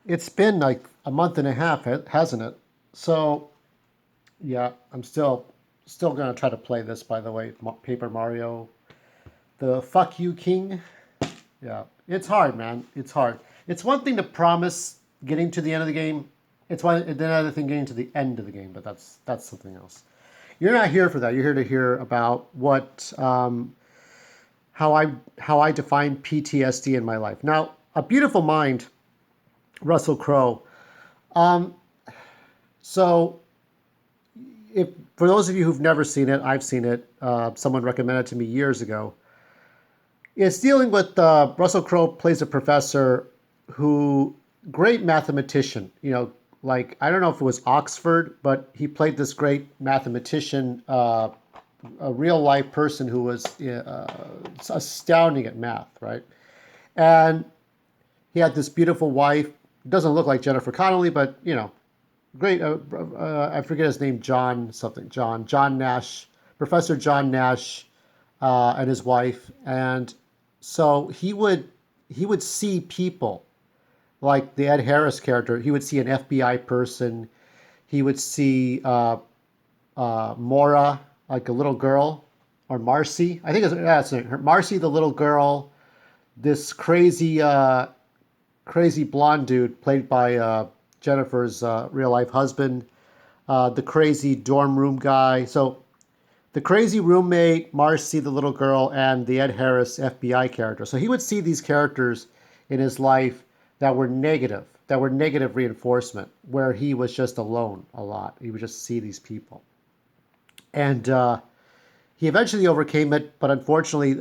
It's been like a month and a half, hasn't it? So yeah, I'm still gonna try to play this. By the way, Paper Mario, the Fuck You King. Yeah, it's hard, man. It's hard. It's one thing to promise getting to the end of the game. It's one another thing getting to the end of the game, but that's something else. You're not here for that. You're here to hear about what how I define PTSD in my life. Now, A Beautiful Mind, Russell Crowe. So if for those of you who've never seen it, I've seen it. Someone recommended it to me years ago. It's dealing with Russell Crowe plays a professor who great mathematician. Like I don't know if it was Oxford, but he played this great mathematician, a real life person who was astounding at math, right? And he had this beautiful wife. Doesn't look like Jennifer Connelly, but great. I forget his name, John something. John Nash, Professor John Nash, and his wife, and so he would see people like the Ed Harris character. He would see an FBI person. He would see Mora, like a little girl, or Marcy. I think that's her. Marcy, the little girl. This crazy blonde dude played by Jennifer's real life husband, the crazy dorm room guy. So the crazy roommate, Marcy, the little girl, and the Ed Harris FBI character. So he would see these characters in his life that were negative reinforcement, where he was just alone a lot. He would just see these people. And he eventually overcame it, but unfortunately,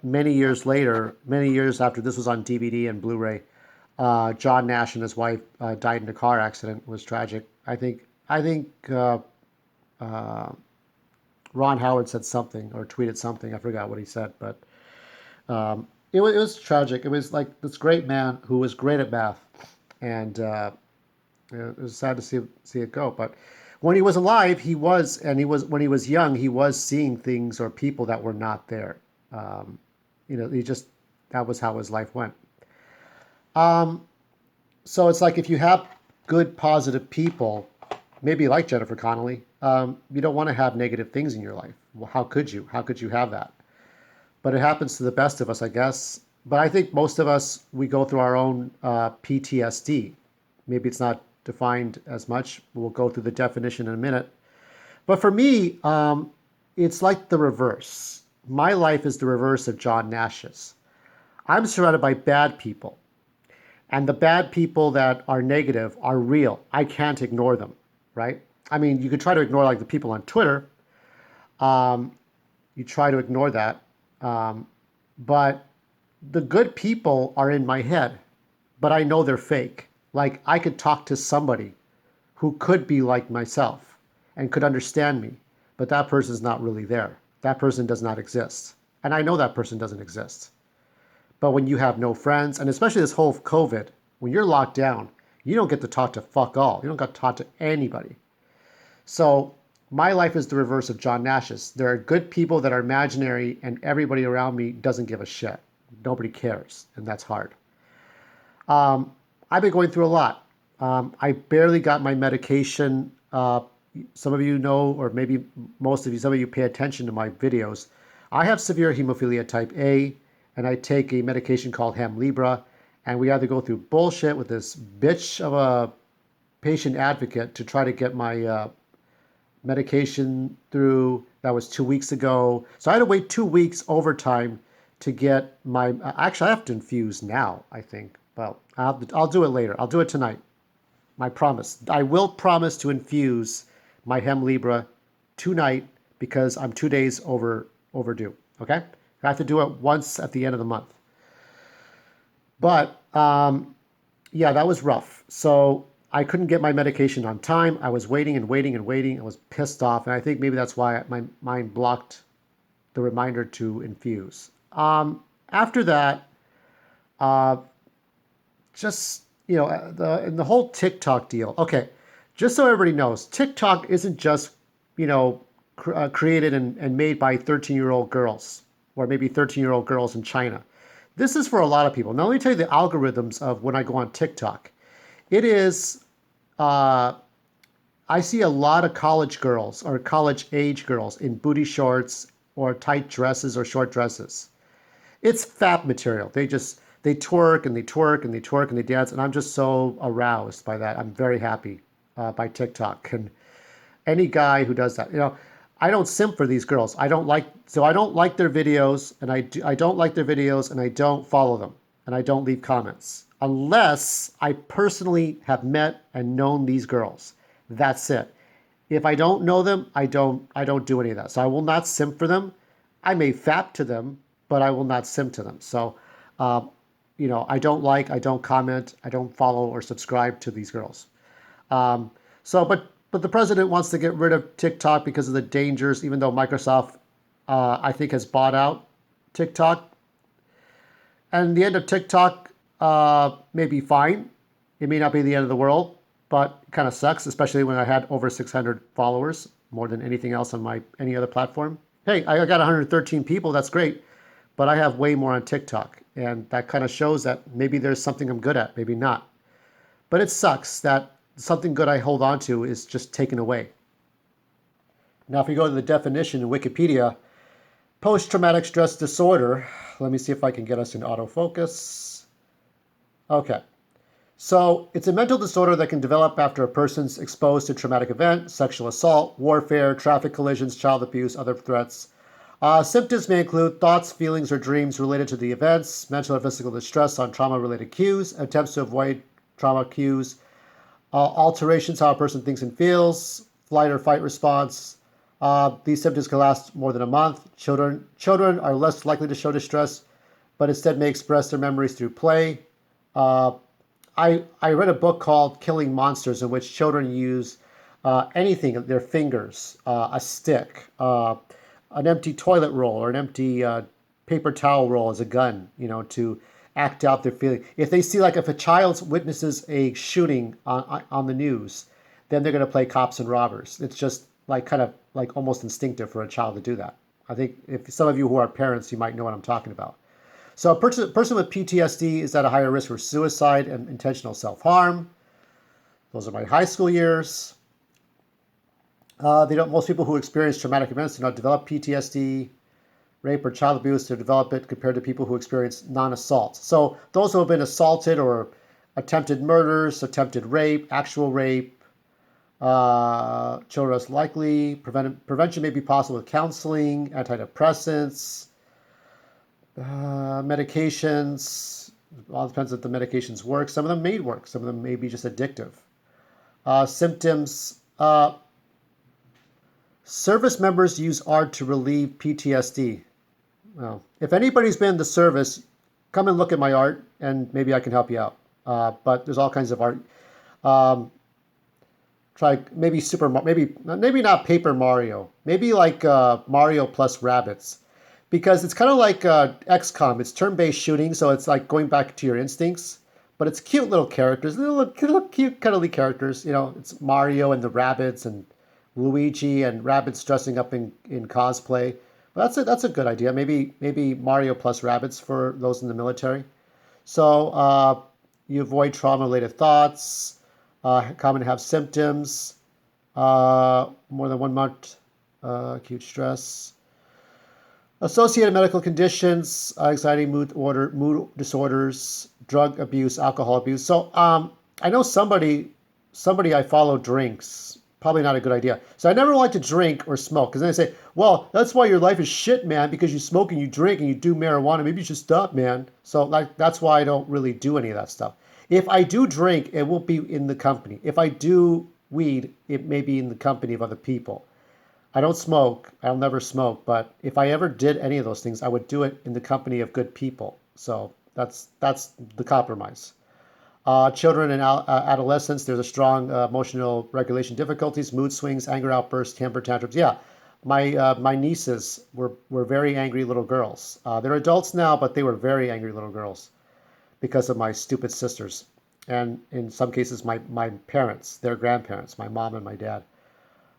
many years later, many years after this was on DVD and Blu-ray, John Nash and his wife died in a car accident. It was tragic. I think Ron Howard said something or tweeted something. I forgot what he said, but it was tragic. It was like this great man who was great at math, and it was sad to see it go. But when he was alive, he was when he was young, he was seeing things or people that were not there. Um, he just that was how his life went. So it's like if you have good, positive people, maybe like Jennifer Connelly, you don't want to have negative things in your life. Well, how could you? How could you have that? But it happens to the best of us, I guess. But I think most of us, we go through our own PTSD. Maybe it's not defined as much. We'll go through the definition in a minute. But for me, it's like the reverse. My life is the reverse of John Nash's. I'm surrounded by bad people. And the bad people that are negative are real. I can't ignore them, right? I mean, you could try to ignore like the people on Twitter. You try to ignore that. But the good people are in my head, but I know they're fake. Like I could talk to somebody who could be like myself and could understand me, but that person's not really there. That person does not exist. And I know that person doesn't exist. But when you have no friends, and especially this whole COVID, when you're locked down, you don't get to talk to fuck all. You don't get to talk to anybody. So my life is the reverse of John Nash's. There are good people that are imaginary, and everybody around me doesn't give a shit. Nobody cares, and that's hard. I've been going through a lot. I barely got my medication. Some of you know, or maybe most of you, some of you pay attention to my videos. I have severe hemophilia type A, and I take a medication called Hemlibra, and we had to go through bullshit with this bitch of a patient advocate to try to get my medication through. That was 2 weeks ago. So I had to wait 2 weeks overtime to get my. Actually, I have to infuse now, I think. Well, I'll do it later. I'll do it tonight. My promise. I will promise to infuse my Hemlibra tonight because I'm 2 days overdue. Okay? I have to do it once at the end of the month. But yeah, that was rough. So I couldn't get my medication on time. I was waiting and waiting and waiting. I was pissed off. And I think maybe that's why my mind blocked the reminder to infuse. After that, uh, just, the whole TikTok deal. Okay, just so everybody knows, TikTok isn't just, created and made by 13-year-old girls or maybe 13-year-old girls in China. This is for a lot of people. Now, let me tell you the algorithms of when I go on TikTok. It is, uh, I see a lot of college girls or college age girls in booty shorts or tight dresses or short dresses. It's fap material. They twerk and they twerk and they twerk and they dance, and I'm just so aroused by that. I'm very happy by TikTok and any guy who does that. I don't simp for these girls. I don't like their videos, and I don't like their videos, and I don't follow them, and I don't leave comments unless I personally have met and known these girls. That's it. If I don't know them, I don't do any of that. So I will not simp for them. I may fap to them, but I will not simp to them. So, uh, I don't comment, I don't follow or subscribe to these girls. Um, but the president wants to get rid of TikTok because of the dangers, even though Microsoft, I think, has bought out TikTok. And the end of TikTok may be fine. It may not be the end of the world, but it kind of sucks, especially when I had over 600 followers, more than anything else on my any other platform. Hey, I got 113 people. That's great, but I have way more on TikTok, and that kind of shows that maybe there's something I'm good at, maybe not. But it sucks that something good I hold on to is just taken away. Now, if we go to the definition in Wikipedia, post-traumatic stress disorder, let me see if I can get us in autofocus. Okay. So it's a mental disorder that can develop after a person's exposed to traumatic event, sexual assault, warfare, traffic collisions, child abuse, other threats. Symptoms may include thoughts, feelings, or dreams related to the events, mental or physical distress on trauma-related cues, attempts to avoid trauma cues, alterations how a person thinks and feels, flight or fight response. These symptoms can last more than a month. Children are less likely to show distress, but instead may express their memories through play. Uh, I read a book called Killing Monsters in which children use anything, their fingers, a stick, an empty toilet roll, or an empty paper towel roll as a gun, to act out their feeling. If they see, like, if a child witnesses a shooting on the news, then they're going to play cops and robbers. It's just like kind of like almost instinctive for a child to do that. I think if some of you who are parents, you might know what I'm talking about. So a person with PTSD is at a higher risk for suicide and intentional self-harm. Those are my high school years. Most people who experience traumatic events do not develop PTSD, rape, or child abuse to develop it compared to people who experience non-assault. So those who have been assaulted or attempted murders, attempted rape, actual rape, children less likely. Prevention may be possible with counseling, antidepressants, medications. It all depends if the medications work. Some of them may work. Some of them may be just addictive. Symptoms. Service members use art to relieve PTSD. Well, if anybody's been in the service, come and look at my art, and maybe I can help you out. But there's all kinds of art. Try maybe maybe not Paper Mario. Maybe like Mario plus rabbits, because it's kind of like XCOM. It's turn-based shooting, so it's like going back to your instincts. But it's cute little characters, little cute, cuddly characters. It's Mario and the rabbits and Luigi and rabbits dressing up in cosplay. But that's a good idea. Maybe Mario plus rabbits for those in the military. So you avoid trauma-related thoughts. Common to have symptoms. More than 1 month. Acute stress. Associated medical conditions: anxiety, mood disorders, drug abuse, alcohol abuse. So I know somebody I follow drinks. Probably not a good idea. So I never like to drink or smoke, because then they say, well, that's why your life is shit, man, because you smoke and you drink and you do marijuana. Maybe you should stop, man. So that's why I don't really do any of that stuff. If I do drink, it won't be in the company. If I do weed, it may be in the company of other people. I don't smoke. I'll never smoke. But if I ever did any of those things, I would do it in the company of good people. So that's the compromise. Children and adolescents, there's a strong emotional regulation difficulties, mood swings, anger outbursts, temper tantrums. Yeah, my nieces were very angry little girls. They're adults now, but they were very angry little girls because of my stupid sisters. And in some cases, my parents, their grandparents, my mom and my dad.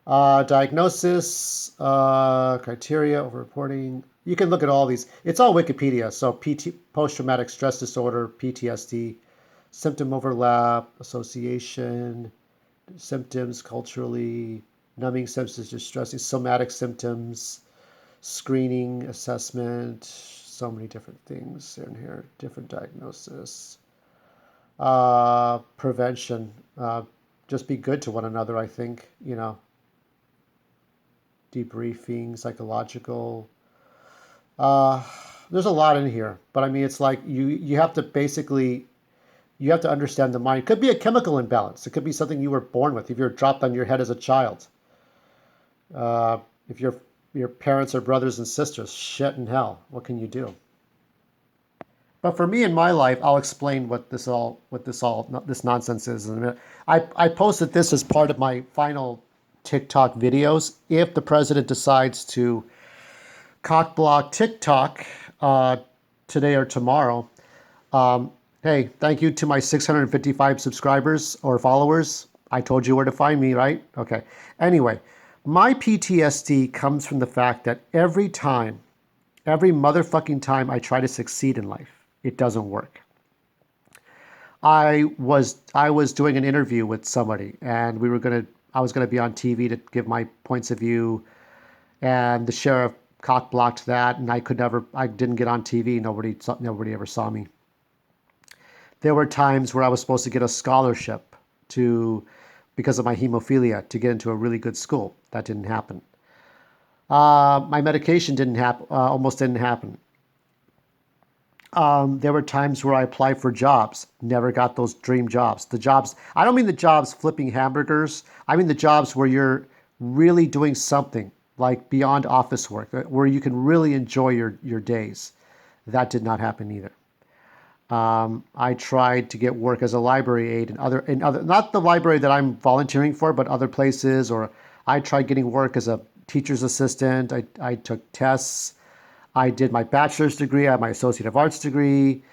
Diagnosis, criteria, overreporting. You can look at all these. It's all Wikipedia. So post-traumatic stress disorder, PTSD. symptom overlap, association, symptoms culturally, numbing symptoms, distressing, somatic symptoms, screening, assessment, so many different things in here, different diagnosis. Prevention, just be good to one another, I think, debriefing, psychological. Uh, there's a lot in here, but I mean, it's like you have to basically you have to understand the mind. It could be a chemical imbalance. It could be something you were born with. If you're dropped on your head as a child, uh, if your parents are brothers and sisters, shit in hell. What can you do? But for me in my life, I'll explain this nonsense is in a minute. I posted this as part of my final TikTok videos. If the president decides to cock block TikTok uh, today or tomorrow, hey, thank you to my 655 subscribers or followers. I told you where to find me, right? Okay. Anyway, my PTSD comes from the fact that every motherfucking time I try to succeed in life, it doesn't work. I was doing an interview with somebody, and I was gonna be on TV to give my points of view, and the sheriff cock blocked that, and I didn't get on TV. Nobody ever saw me. There were times where I was supposed to get a scholarship to because of my hemophilia to get into a really good school. That didn't happen. My medication didn't happen, almost didn't happen. There were times where I applied for jobs, never got those dream jobs. The jobs, I don't mean the jobs flipping hamburgers. I mean the jobs where you're really doing something like beyond office work, where you can really enjoy your days. That did not happen either. I tried to get work as a library aide in other, not the library that I'm volunteering for, but other places, or I tried getting work as a teacher's assistant. I took tests. I did my bachelor's degree. I had my associate of arts degree,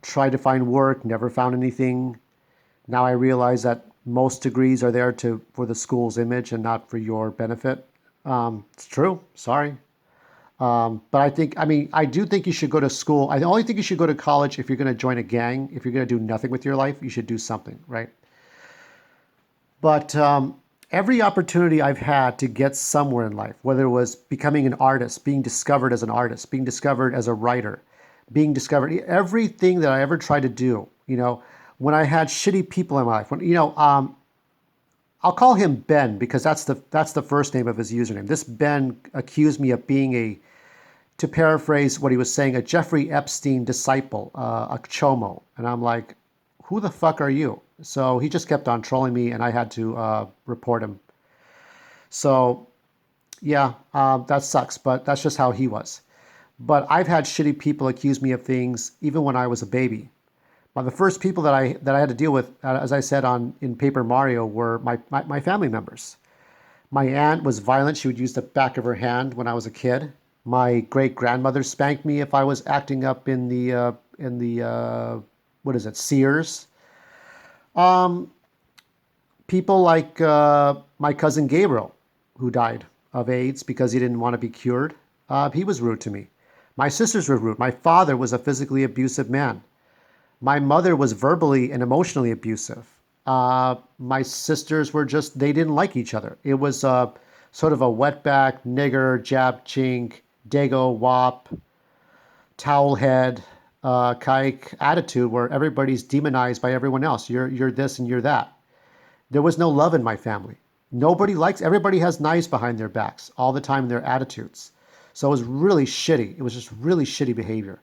tried to find work, never found anything. Now I realize that most degrees are there for the school's image and not for your benefit. It's true. Sorry. But I do think you should go to school. I only think you should go to college if you're going to join a gang. If you're going to do nothing with your life, you should do something, right? But every opportunity I've had to get somewhere in life, whether it was becoming an artist, being discovered as an artist, being discovered as a writer, being discovered, everything that I ever tried to do, when I had shitty people in my life, I'll call him Ben because that's the first name of his username. This Ben accused me of being to paraphrase what he was saying, a Jeffrey Epstein disciple, a chomo. And I'm like, who the fuck are you? So he just kept on trolling me, and I had to report him. So yeah, that sucks, but that's just how he was. But I've had shitty people accuse me of things even when I was a baby. But the first people that I had to deal with, as I said in Paper Mario, were my family members. My aunt was violent. She would use the back of her hand when I was a kid. My great grandmother spanked me if I was acting up in the what is it, Sears. Um, People like my cousin Gabriel, who died of AIDS because he didn't want to be cured. He was rude to me. My sisters were rude. My father was a physically abusive man. My mother was verbally and emotionally abusive. My sisters they didn't like each other. It was sort of a wetback, nigger, jab, chink, dago, wop, towel head, kike attitude where everybody's demonized by everyone else. You're this and you're that. There was no love in my family. Everybody has knives behind their backs all the time in their attitudes. So it was really shitty. It was just really shitty behavior.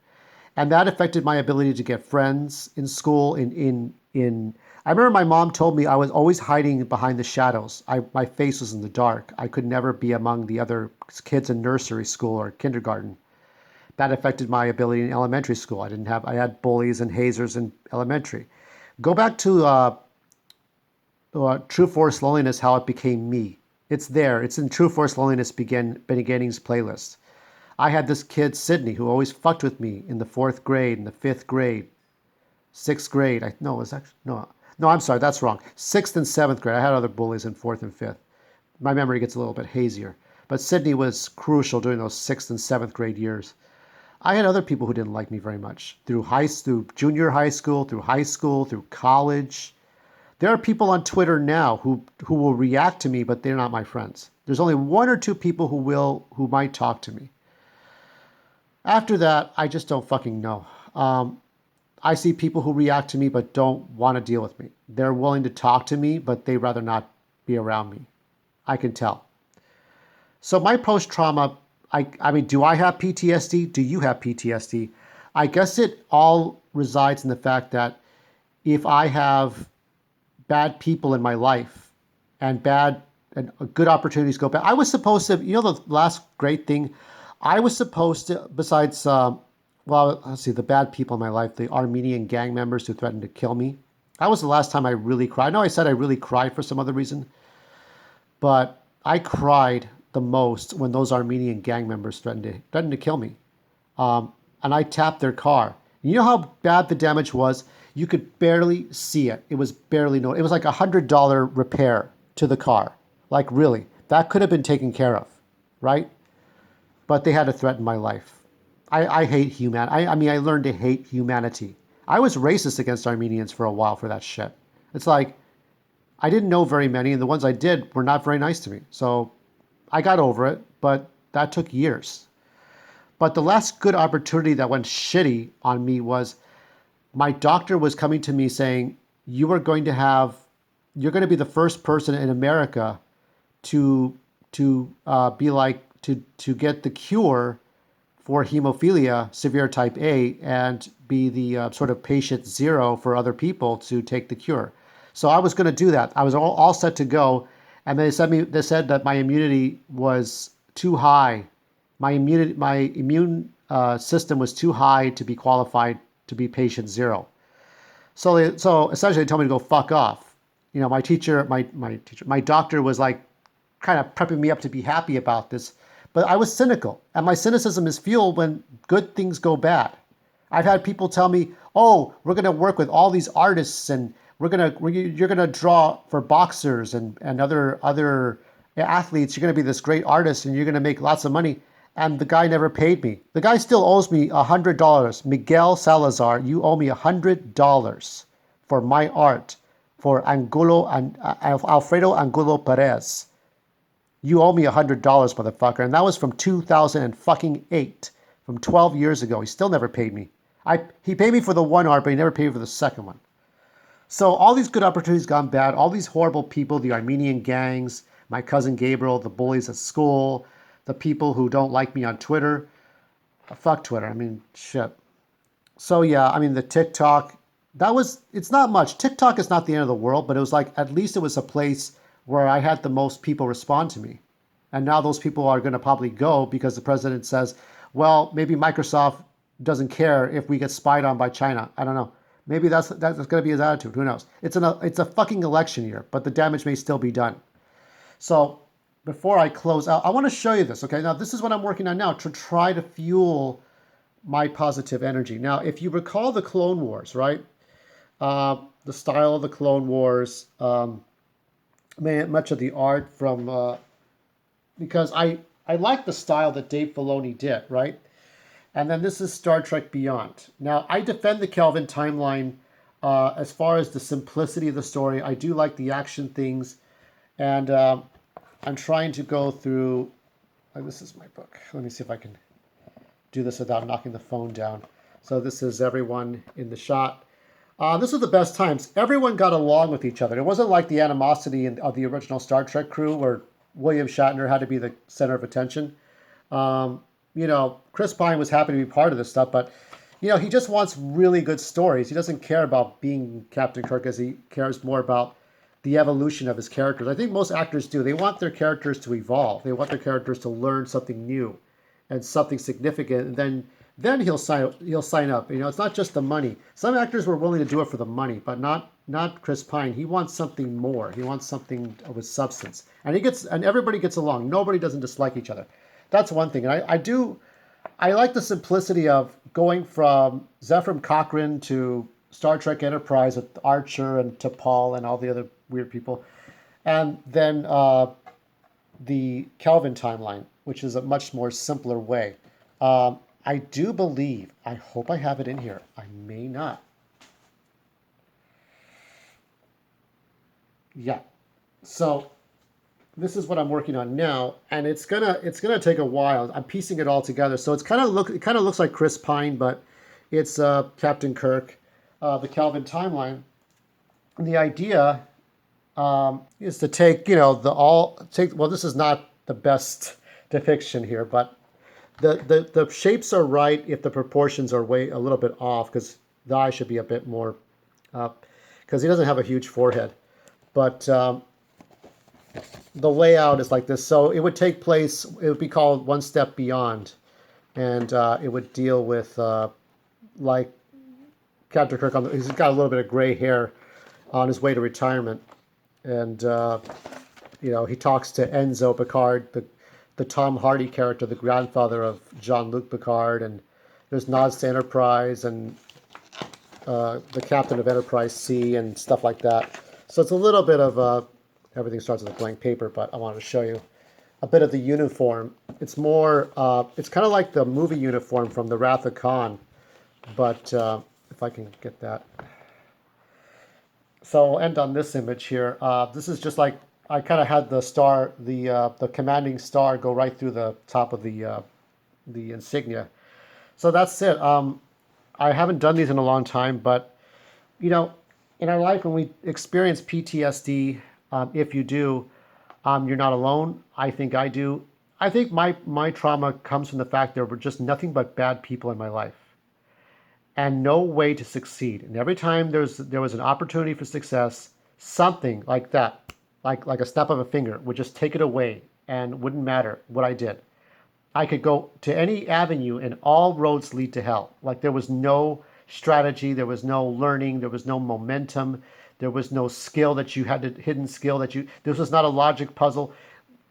And that affected my ability to get friends in school. I remember my mom told me I was always hiding behind the shadows. My face was in the dark. I could never be among the other kids in nursery school or kindergarten. That affected my ability in elementary school. I had bullies and hazers in elementary. Go back to True Loneliness, how it became me. It's there. It's in True Loneliness beginnings playlist. I had this kid, Sydney, who always fucked with me in the fourth grade, in the fifth grade, sixth grade. No, it was actually, no, I'm sorry, that's wrong. Sixth and seventh grade. I had other bullies in fourth and fifth. My memory gets a little bit hazier. But Sydney was crucial during those sixth and seventh grade years. I had other people who didn't like me very much through junior high school, through high school, through college. There are people on Twitter now who will react to me, but they're not my friends. There's only one or two people who might talk to me. After that, I just don't fucking know. I see people who react to me but don't want to deal with me. They're willing to talk to me, but they rather not be around me. I can tell. So my post-trauma, I mean, do I have PTSD? Do you have PTSD? I guess it all resides in the fact that if I have bad people in my life and good opportunities go bad. I was supposed to, the last great thing, I was supposed to, besides, well, let's see, the bad people in my life, the Armenian gang members who threatened to kill me. That was the last time I really cried. I know I said I really cried for some other reason, but I cried the most when those Armenian gang members threatened to kill me. And I tapped their car. You know how bad the damage was? You could barely see it. It was barely noticeable. It was like $100 repair to the car. Like really, that could have been taken care of, right? But they had to threaten my life. I hate humanity. I mean, I learned to hate humanity. I was racist against Armenians for a while for that shit. It's like, I didn't know very many, and the ones I did were not very nice to me. So I got over it, but that took years. But the last good opportunity that went shitty on me was my doctor was coming to me saying, you're going to be the first person in America to get the cure for hemophilia, severe type A, and be the sort of patient zero for other people to take the cure. So I was going to do that. I was all set to go, and they said that my immunity was too high. My immune system was too high to be qualified to be patient zero. So essentially they told me to go fuck off. My doctor was like kind of prepping me up to be happy about this, but I was cynical, and my cynicism is fueled when good things go bad. I've had people tell me, "Oh, we're going to work with all these artists, and you're going to draw for boxers and other athletes. You're going to be this great artist, and you're going to make lots of money." And the guy never paid me. The guy still owes me $100. Miguel Salazar, you owe me $100 for my art for Alfredo Angulo Perez. You owe me $100, motherfucker. And that was from 2008, from 12 years ago. He still never paid me. He paid me for the one art, but he never paid me for the second one. So all these good opportunities gone bad. All these horrible people, the Armenian gangs, my cousin Gabriel, the bullies at school, the people who don't like me on Twitter. Fuck Twitter. I mean, shit. So yeah, I mean, the TikTok, it's not much. TikTok is not the end of the world, but it was like, at least it was a place where I had the most people respond to me. And now those people are going to probably go because the president says, well, maybe Microsoft doesn't care if we get spied on by China. I don't know. Maybe that's going to be his attitude. Who knows? It's a fucking election year, but the damage may still be done. So before I close out, I want to show you this. Okay, now this is what I'm working on now to try to fuel my positive energy. Now, if you recall the Clone Wars, right? The style of the Clone Wars, much of the art from, because I like the style that Dave Filoni did, right? And then this is Star Trek Beyond. Now, I defend the Kelvin timeline as far as the simplicity of the story. I do like the action things, and I'm trying to go through, this is my book. Let me see if I can do this without knocking the phone down. So this is everyone in the shot. This was the best times. Everyone got along with each other. It wasn't like the animosity of the original Star Trek crew where William Shatner had to be the center of attention. Chris Pine was happy to be part of this stuff, but, he just wants really good stories. He doesn't care about being Captain Kirk as he cares more about the evolution of his characters. I think most actors do. They want their characters to evolve. They want their characters to learn something new and something significant, and then he'll sign up. It's not just the money. Some actors were willing to do it for the money, but not Chris Pine. He wants something more. He wants something with substance. And everybody gets along. Nobody doesn't dislike each other. That's one thing. And I like the simplicity of going from Zefram Cochrane to Star Trek Enterprise with Archer and T'Pol and all the other weird people. And then the Kelvin timeline, which is a much more simpler way. I do believe, I hope I have it in here. I may not. Yeah. So this is what I'm working on now, and it's gonna take a while. I'm piecing it all together, so it kind of looks like Chris Pine, but it's Captain Kirk, the Kelvin timeline. And the idea is to take the all take. Well, this is not the best depiction here, but the shapes are right if the proportions are way a little bit off, because the eye should be a bit more because he doesn't have a huge forehead, but the layout is like this. So it would take place, it would be called One Step Beyond. And it would deal with, like, Captain Kirk, he's got a little bit of gray hair on his way to retirement. And, he talks to Enzo Picard, the Tom Hardy character, the grandfather of Jean-Luc Picard. And there's nods to Enterprise and the captain of Enterprise C and stuff like that. So it's a little bit of everything starts with a blank paper, but I wanted to show you a bit of the uniform. It's more, it's kind of like the movie uniform from The Wrath of Khan, but if I can get that. So I'll end on this image here. This is just like, I kind of had the star, the commanding star go right through the top of the insignia. So that's it. I haven't done these in a long time, but in our life, when we experience PTSD, if you do, you're not alone. I think I do. I think my trauma comes from the fact there were just nothing but bad people in my life and no way to succeed. And every time there was an opportunity for success, something like that, like a snap of a finger, would just take it away and wouldn't matter what I did. I could go to any avenue and all roads lead to hell. Like there was no strategy, there was no learning, there was no momentum, there was no skill that you had, hidden skill this was not a logic puzzle.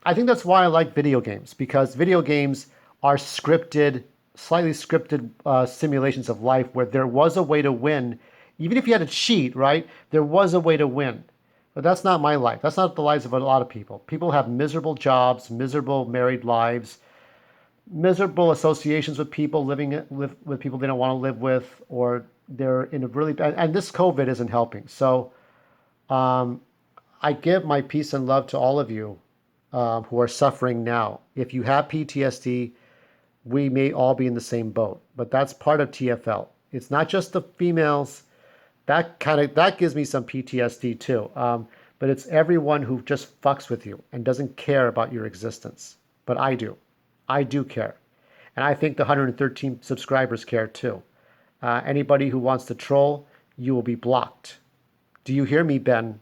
I think that's why I like video games, because video games are scripted, slightly scripted simulations of life where there was a way to win. Even if you had to cheat, right? There was a way to win. But that's not my life. That's not the lives of a lot of people. People have miserable jobs, miserable married lives, miserable associations with people, with people they don't want to live with, or they're in a really bad, and this COVID isn't helping. So I give my peace and love to all of you who are suffering now. If you have PTSD, we may all be in the same boat, but that's part of TFL. It's not just the females. That gives me some PTSD too. But it's everyone who just fucks with you and doesn't care about your existence. But I do. I do care. And I think the 113 subscribers care too. Anybody who wants to troll, you will be blocked. Do you hear me, Ben?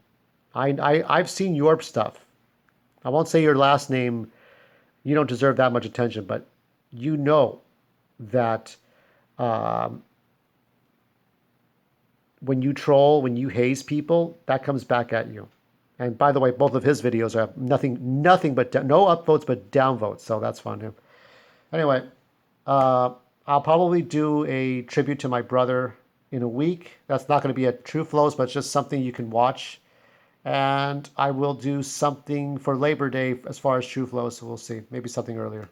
I've seen your stuff. I won't say your last name. You don't deserve that much attention, but you know that when you troll, when you haze people, that comes back at you. And by the way, both of his videos are nothing but no upvotes but downvotes, so that's fun too. Anyway, I'll probably do a tribute to my brother in a week. That's not going to be a Tru.F.Lo.S, but it's just something you can watch. And I will do something for Labor Day as far as Tru.F.Lo.S, so we'll see. Maybe something earlier.